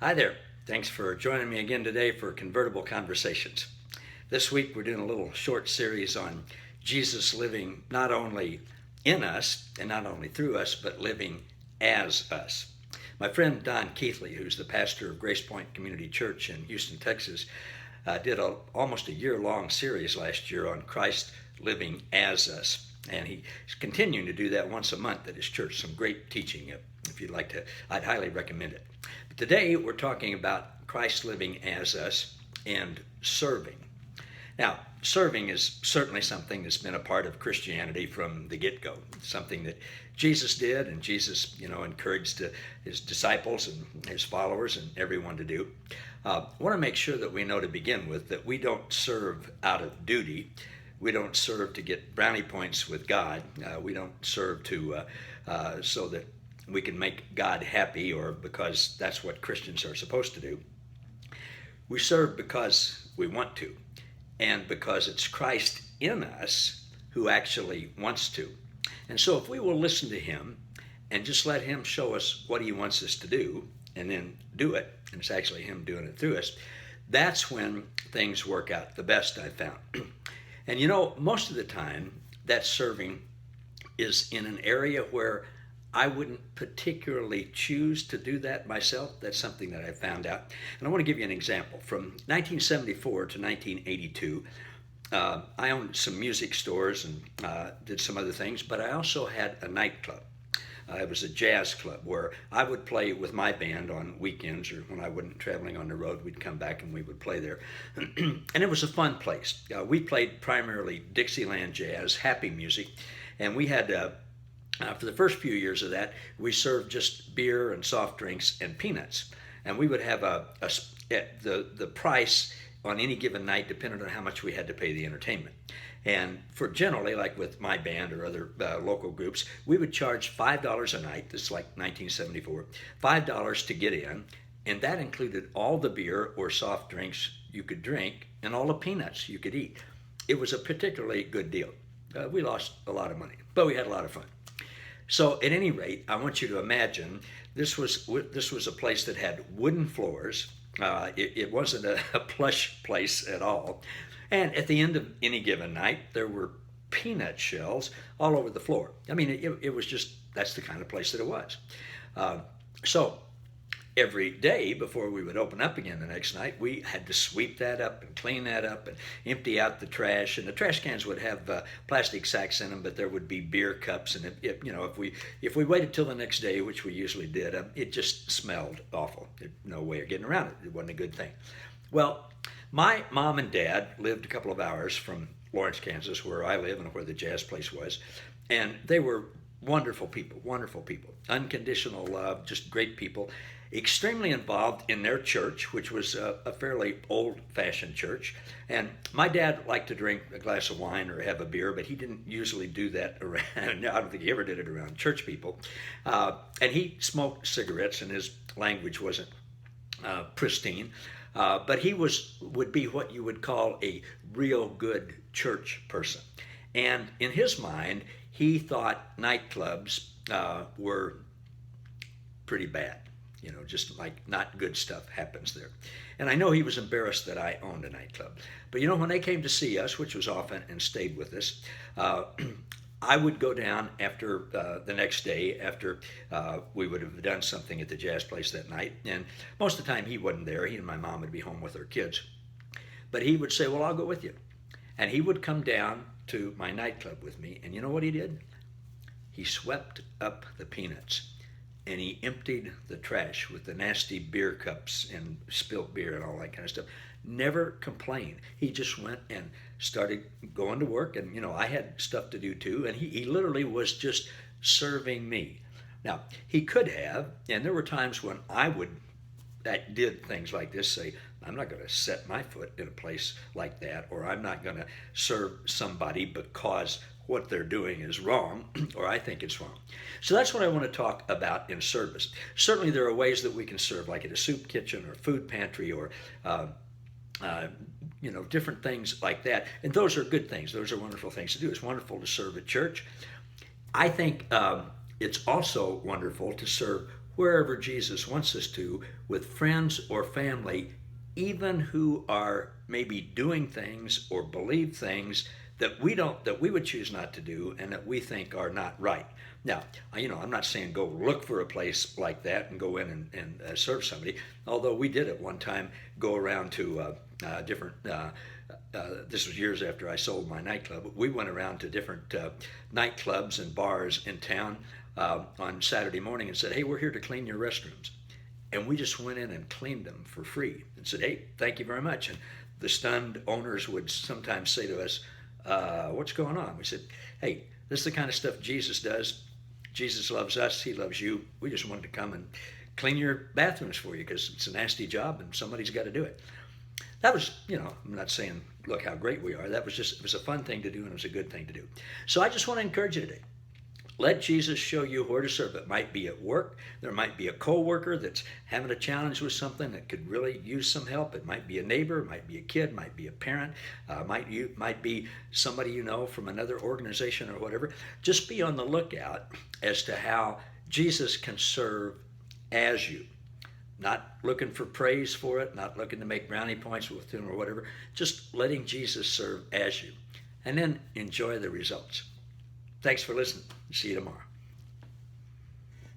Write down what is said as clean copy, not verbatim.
Hi there. Thanks for joining me again today for Convertible Conversations. This week we're doing a little short series on Jesus living not only in us and not only through us, but living as us. My friend Don Keithley, who's the pastor of Grace Point Community Church in Houston, Texas, did almost a year-long series last year on Christ living as us. And he's continuing to do that once a month at his church. Some great teaching. If you'd like to, I'd highly recommend it. But today we're talking about Christ living as us and serving. Now, serving is certainly something that's been a part of Christianity from the get-go. It's something that Jesus did, and Jesus, encouraged his disciples and his followers and everyone to do. I want to make sure that we know to begin with that we don't serve out of duty. We don't serve to get brownie points with God. We don't serve so that we can make God happy, or because that's what Christians are supposed to do. We serve because we want to, and because it's Christ in us who actually wants to. And so if we will listen to him and just let him show us what he wants us to do, and then do it, and it's actually him doing it through us, that's when things work out the best, I've found. And most of the time, that serving is in an area where I wouldn't particularly choose to do that myself. That's something that I found out. And I want to give you an example. From 1974 to 1982, I owned some music stores and did some other things, but I also had a nightclub. It was a jazz club where I would play with my band on weekends, or when I wasn't traveling on the road, we'd come back and we would play there. And it was a fun place. We played primarily Dixieland jazz, happy music, and we had, for the first few years of that, we served just beer and soft drinks and peanuts. And we would have the price on any given night depended on how much we had to pay the entertainment. And for generally, like with my band or other local groups, we would charge $5 a night. This is like 1974, $5 to get in, and that included all the beer or soft drinks you could drink and all the peanuts you could eat. It was a particularly good deal. We lost a lot of money, but we had a lot of fun. So at any rate, I want you to imagine this was a place that had wooden floors. It wasn't a plush place at all. And at the end of any given night, there were peanut shells all over the floor. I mean, it was just, that's the kind of place that it was. So every day before we would open up again the next night, we had to sweep that up and clean that up and empty out the trash. And the trash cans would have plastic sacks in them, but there would be beer cups. And if we waited till the next day, which we usually did, it just smelled awful. There's no way of getting around it. It wasn't a good thing. Well, my mom and dad lived a couple of hours from Lawrence, Kansas, where I live and where the jazz place was. And they were wonderful people, unconditional love, just great people, extremely involved in their church, which was a fairly old-fashioned church. And my dad liked to drink a glass of wine or have a beer, but he didn't usually do that around, I don't think he ever did it around church people. And he smoked cigarettes, and his language wasn't pristine. But he would be what you would call a real good church person. And in his mind, he thought nightclubs were pretty bad. Just like not good stuff happens there. And I know he was embarrassed that I owned a nightclub. But when they came to see us, which was often, and stayed with us, I would go down after the next day after we would have done something at the jazz place that night. And most of the time he wasn't there. He and my mom would be home with their kids. But he would say, well, I'll go with you. And he would come down to my nightclub with me. And you know what he did? He swept up the peanuts. And he emptied the trash with the nasty beer cups and spilt beer and all that kind of stuff. Never complained. He just went and started going to work, and I had stuff to do too, and he literally was just serving me. Now, he could have, and there were times when that did things like this, say, I'm not going to set my foot in a place like that, or I'm not going to serve somebody because what they're doing is wrong, or I think it's wrong. So that's what I want to talk about in service. Certainly there are ways that we can serve, like at a soup kitchen or food pantry or different things like that. And those are good things. Those are wonderful things to do. It's wonderful to serve at church. I think it's also wonderful to serve wherever Jesus wants us to, with friends or family, even who are maybe doing things or believe things that we would choose not to do and that we think are not right. Now, I'm not saying go look for a place like that and go in and serve somebody, although we did at one time go around to different this was years after I sold my nightclub. We went around to different nightclubs and bars in town on Saturday morning and said, "Hey, we're here to clean your restrooms." And we just went in and cleaned them for free and said, "Hey, thank you very much." And the stunned owners would sometimes say to us, "What's going on?" We said, "Hey, this is the kind of stuff Jesus does. Jesus loves us. He loves you. We just wanted to come and clean your bathrooms for you because it's a nasty job and somebody's got to do it." That was, I'm not saying, look how great we are. That was just, it was a fun thing to do and it was a good thing to do. So I just want to encourage you today. Let Jesus show you where to serve. It might be at work. There might be a coworker that's having a challenge with something that could really use some help. It might be a neighbor, it might be a kid, it might be a parent, might be somebody you know from another organization or whatever. Just be on the lookout as to how Jesus can serve as you. Not looking for praise for it, not looking to make brownie points with him or whatever. Just letting Jesus serve as you. And then enjoy the results. Thanks for listening. See you tomorrow.